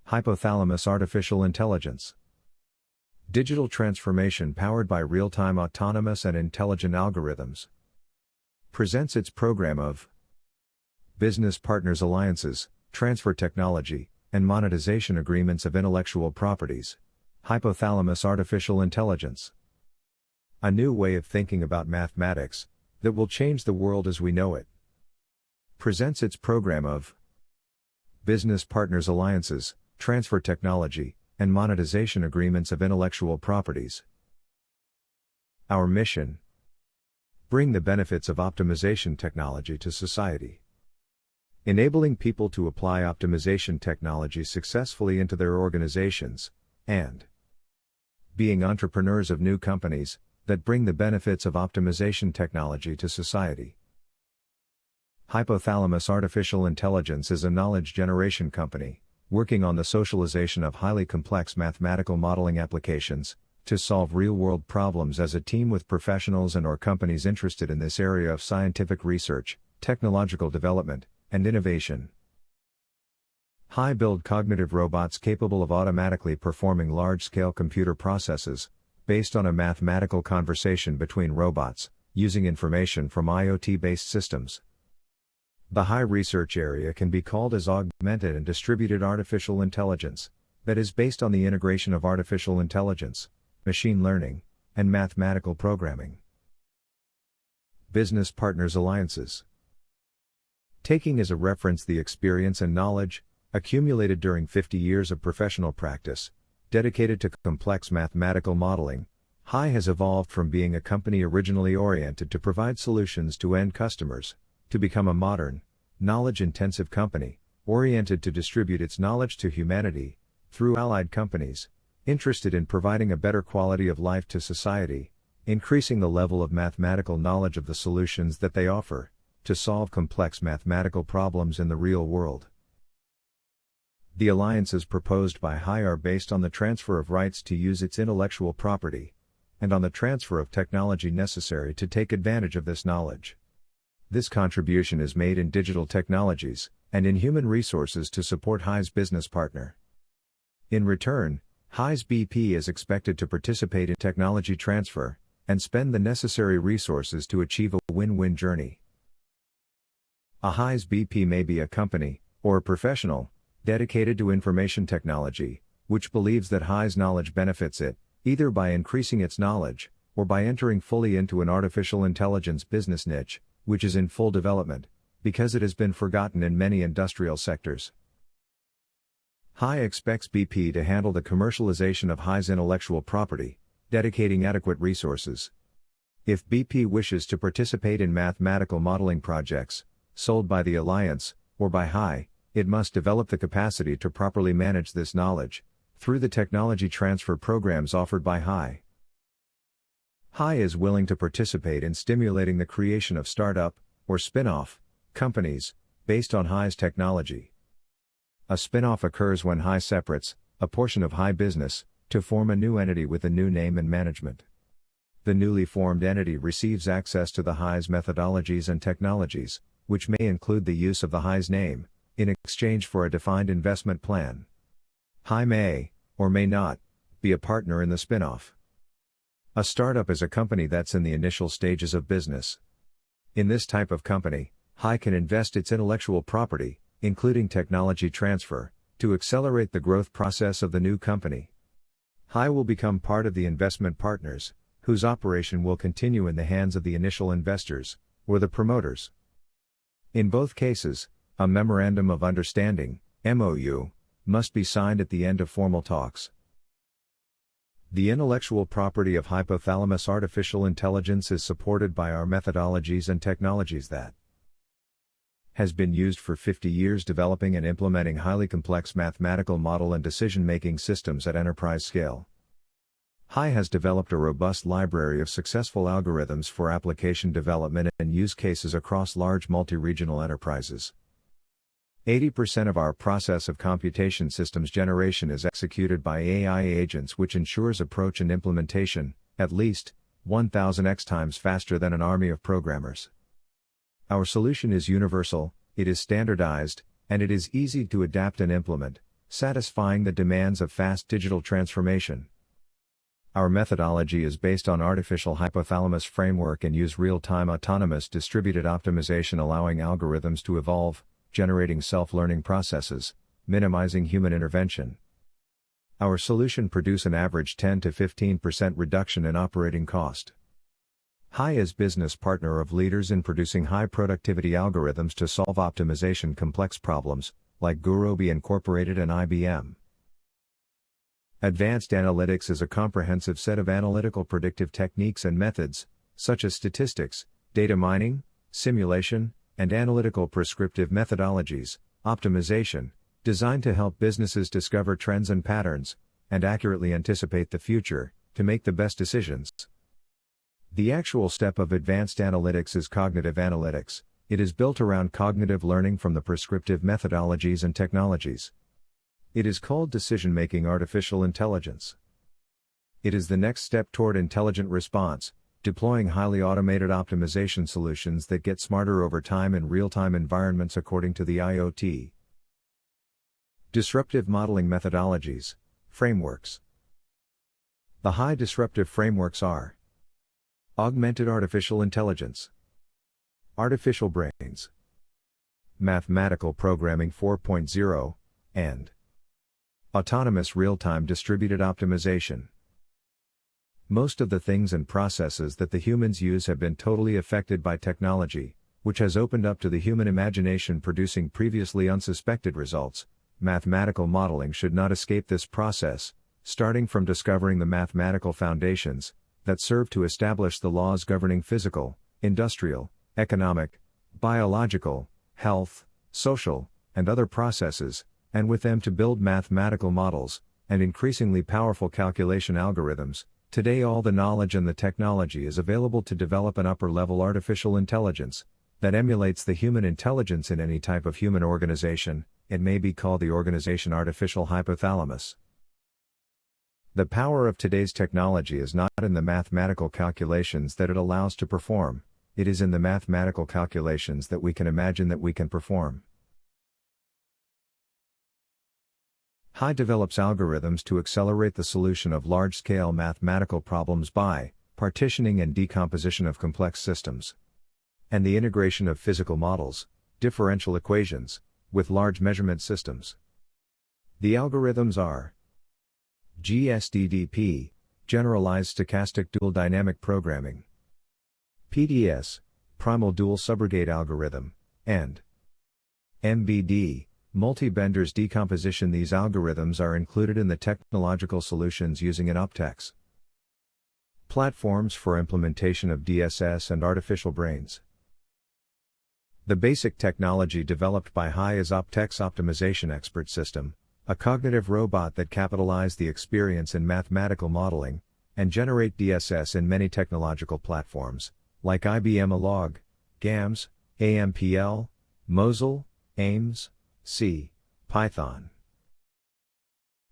Hypothalamus artificial intelligence. Digital transformation powered by real-time autonomous and intelligent algorithms. Presents its program of business partners alliances, transfer technology, and monetization agreements of intellectual properties. Hypothalamus artificial intelligence. A new way of thinking about mathematics that will change the world as we know it. Presents its program of business partners alliances, transfer technology, and monetization agreements of intellectual properties. Our mission: bring the benefits of optimization technology to society. Enabling people to apply optimization technology successfully into their organizations, and being entrepreneurs of new companies that bring the benefits of optimization technology to society. Hypothalamus Artificial Intelligence is a knowledge generation company, working on the socialization of highly complex mathematical modeling applications, to solve real-world problems as a team with professionals and/or companies interested in this area of scientific research, technological development, and innovation. Hi build cognitive robots capable of automatically performing large-scale computer processes, based on a mathematical conversation between robots, using information from IoT-based systems. The Hi research area can be called as augmented and distributed artificial intelligence, that is based on the integration of artificial intelligence, machine learning, and mathematical programming. Business partners alliances. Taking as a reference the experience and knowledge accumulated during 50 years of professional practice, dedicated to complex mathematical modeling, Hi has evolved from being a company originally oriented to provide solutions to end customers, to become a modern, knowledge-intensive company, oriented to distribute its knowledge to humanity, through allied companies, interested in providing a better quality of life to society, increasing the level of mathematical knowledge of the solutions that they offer, to solve complex mathematical problems in the real world. The alliances proposed by Hi are based on the transfer of rights to use its intellectual property, and on the transfer of technology necessary to take advantage of this knowledge. This contribution is made in digital technologies, and in human resources to support Hi's business partner. In return, Hi's BP is expected to participate in technology transfer, and spend the necessary resources to achieve a win-win journey. A Hi's BP may be a company, or a professional, dedicated to information technology, which believes that Hi's knowledge benefits it, either by increasing its knowledge, or by entering fully into an artificial intelligence business niche, which is in full development, because it has been forgotten in many industrial sectors. Hi expects BP to handle the commercialization of Hi's intellectual property, dedicating adequate resources. If BP wishes to participate in mathematical modeling projects, sold by the Alliance, or by Hi, it must develop the capacity to properly manage this knowledge, through the technology transfer programs offered by Hi. Hi is willing to participate in stimulating the creation of startup, or spin-off, companies, based on Hi's technology. A spin-off occurs when Hi separates a portion of Hi business, to form a new entity with a new name and management. The newly formed entity receives access to the Hi's methodologies and technologies, which may include the use of the Hi's name, in exchange for a defined investment plan. Hi may, or may not, be a partner in the spin-off. A startup is a company that's in the initial stages of business. In this type of company, Hi can invest its intellectual property, including technology transfer, to accelerate the growth process of the new company. Hi will become part of the investment partners, whose operation will continue in the hands of the initial investors, or the promoters. In both cases, a Memorandum of Understanding, MOU, must be signed at the end of formal talks. The intellectual property of hypothalamus artificial intelligence is supported by our methodologies and technologies that has been used for 50 years developing and implementing highly complex mathematical model and decision-making systems at enterprise scale. Hi has developed a robust library of successful algorithms for application development and use cases across large multi-regional enterprises. 80% of our process of computation systems generation is executed by AI agents, which ensures approach and implementation, at least 1000x times faster than an army of programmers. Our solution is universal, it is standardized, and it is easy to adapt and implement, satisfying the demands of fast digital transformation. Our methodology is based on artificial hypothalamus framework and use real-time autonomous distributed optimization, allowing algorithms to evolve, generating self-learning processes, minimizing human intervention. Our solution produce an average 10 to 15% reduction in operating cost. HI is business partner of leaders in producing high-productivity algorithms to solve optimization complex problems, like Gurobi Incorporated and IBM. Advanced analytics is a comprehensive set of analytical predictive techniques and methods, such as statistics, data mining, simulation, and analytical prescriptive methodologies, optimization, designed to help businesses discover trends and patterns, and accurately anticipate the future, to make the best decisions. The actual step of advanced analytics is cognitive analytics. It is built around cognitive learning from the prescriptive methodologies and technologies. It is called decision-making artificial intelligence. It is the next step toward intelligent response, deploying highly automated optimization solutions that get smarter over time in real-time environments according to the IoT. Disruptive modeling methodologies, frameworks. The high disruptive frameworks are augmented artificial intelligence, artificial brains, mathematical programming 4.0, and autonomous real-time distributed optimization. Most of the things and processes that the humans use have been totally affected by technology, which has opened up to the human imagination producing previously unsuspected results. Mathematical modeling should not escape this process, starting from discovering the mathematical foundations that serve to establish the laws governing physical, industrial, economic, biological, health, social, and other processes, and with them to build mathematical models, and increasingly powerful calculation algorithms. Today all the knowledge and the technology is available to develop an upper-level artificial intelligence that emulates the human intelligence in any type of human organization. It may be called the organization artificial hypothalamus. The power of today's technology is not in the mathematical calculations that it allows to perform, it is in the mathematical calculations that we can imagine that we can perform. HI develops algorithms to accelerate the solution of large-scale mathematical problems by partitioning and decomposition of complex systems, and the integration of physical models, differential equations, with large measurement systems. The algorithms are GSDDP, Generalized Stochastic Dual Dynamic Programming, PDS, Primal Dual Subrogate Algorithm, and MBD, Multi-Benders Decomposition. These algorithms are included in the technological solutions using an OpTex. Platforms for implementation of DSS and artificial brains. The basic technology developed by HI is OpTex Optimization Expert System, a cognitive robot that capitalizes the experience in mathematical modeling, and generate DSS in many technological platforms, like IBM Alog, GAMS, AMPL, Mosel, AIMS, C, Python.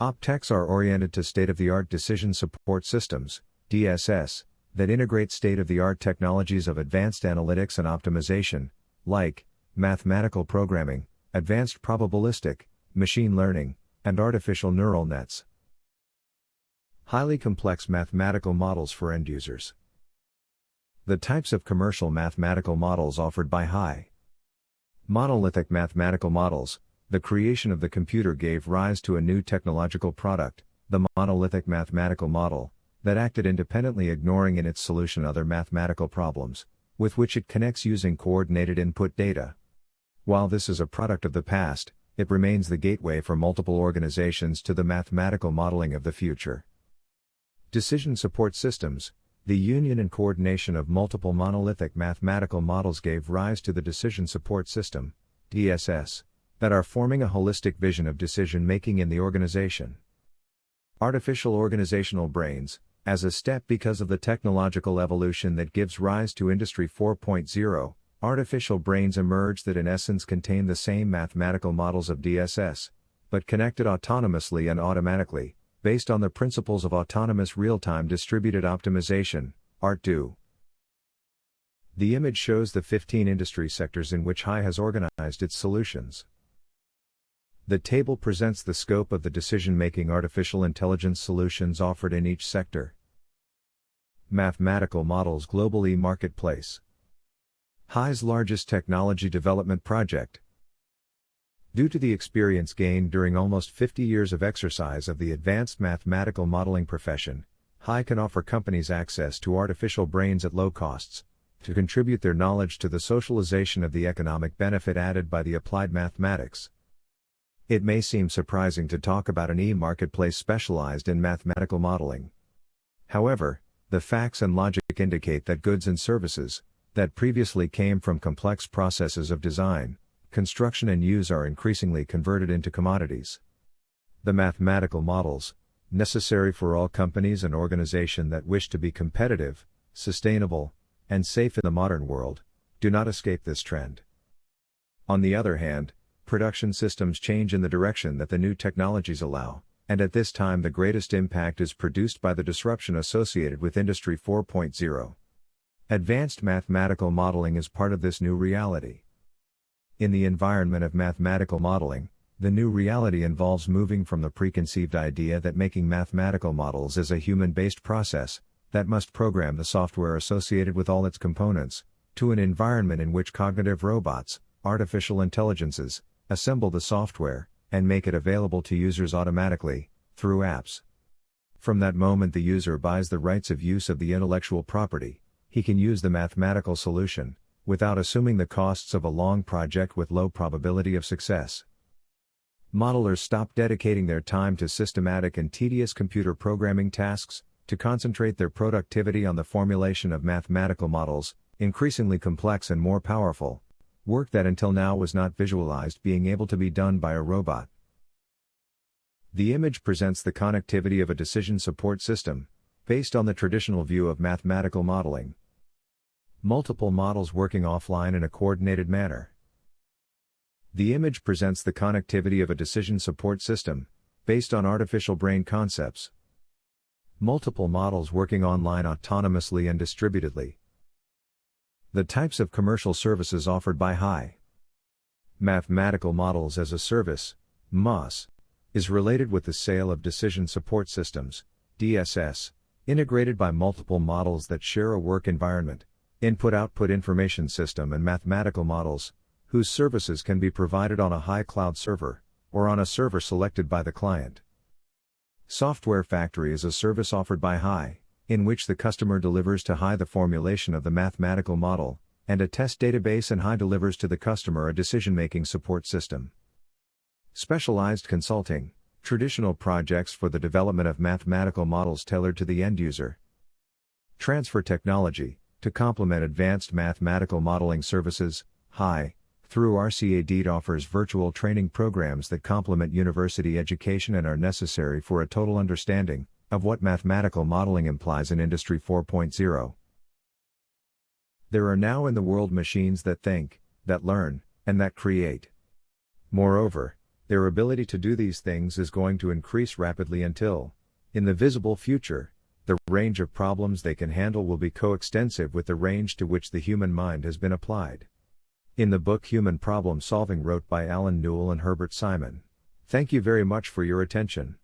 OpTex are oriented to state-of-the-art decision support systems, DSS, that integrate state-of-the-art technologies of advanced analytics and optimization, like mathematical programming, advanced probabilistic, machine learning, and artificial neural nets. Highly complex mathematical models for end users. The types of commercial mathematical models offered by HI. Monolithic mathematical models. The creation of the computer gave rise to a new technological product, the monolithic mathematical model, that acted independently, ignoring in its solution other mathematical problems, with which it connects using coordinated input data. While this is a product of the past, it remains the gateway for multiple organizations to the mathematical modeling of the future. Decision support systems. The union and coordination of multiple monolithic mathematical models gave rise to the decision support system, DSS, that are forming a holistic vision of decision-making in the organization. Artificial organizational brains, as a step because of the technological evolution that gives rise to Industry 4.0, artificial brains emerge that in essence contain the same mathematical models of DSS, but connected autonomously and automatically, based on the principles of autonomous real-time distributed optimization, ART2. The image shows the 15 industry sectors in which HI has organized its solutions. The table presents the scope of the decision-making artificial intelligence solutions offered in each sector. Mathematical Models Globally Marketplace. HI's largest technology development project. Due to the experience gained during almost 50 years of exercise of the advanced mathematical modeling profession, HI can offer companies access to artificial brains at low costs, to contribute their knowledge to the socialization of the economic benefit added by the applied mathematics. It may seem surprising to talk about an e-marketplace specialized in mathematical modeling. However, the facts and logic indicate that goods and services, that previously came from complex processes of design, construction and use are increasingly converted into commodities. The mathematical models, necessary for all companies and organizations that wish to be competitive, sustainable, and safe in the modern world, do not escape this trend. On the other hand, production systems change in the direction that the new technologies allow, and at this time the greatest impact is produced by the disruption associated with Industry 4.0. Advanced mathematical modeling is part of this new reality. In the environment of mathematical modeling, the new reality involves moving from the preconceived idea that making mathematical models is a human-based process, that must program the software associated with all its components, to an environment in which cognitive robots, artificial intelligences, assemble the software, and make it available to users automatically, through apps. From that moment the user buys the rights of use of the intellectual property, he can use the mathematical solution, without assuming the costs of a long project with low probability of success. Modelers stop dedicating their time to systematic and tedious computer programming tasks, to concentrate their productivity on the formulation of mathematical models, increasingly complex and more powerful, work that until now was not visualized being able to be done by a robot. The image presents the connectivity of a decision support system, based on the traditional view of mathematical modeling. Multiple models working offline in a coordinated manner. The image presents the connectivity of a decision support system, based on artificial brain concepts. Multiple models working online autonomously and distributedly. The types of commercial services offered by HI. Mathematical Models as a Service, MOS, is related with the sale of decision support systems, DSS, integrated by multiple models that share a work environment, input-output information system and mathematical models, whose services can be provided on a HI cloud server, or on a server selected by the client. Software Factory is a service offered by HI, in which the customer delivers to HI the formulation of the mathematical model, and a test database, and HI delivers to the customer a decision-making support system. Specialized Consulting, traditional projects for the development of mathematical models tailored to the end user. Transfer Technology, to complement advanced mathematical modeling services, HI, through RCAD offers virtual training programs that complement university education and are necessary for a total understanding of what mathematical modeling implies in Industry 4.0. There are now in the world machines that think, that learn, and that create. Moreover, their ability to do these things is going to increase rapidly until, in the visible future, the range of problems they can handle will be coextensive with the range to which the human mind has been applied. In the book Human Problem Solving, wrote by Alan Newell and Herbert Simon. Thank you very much for your attention.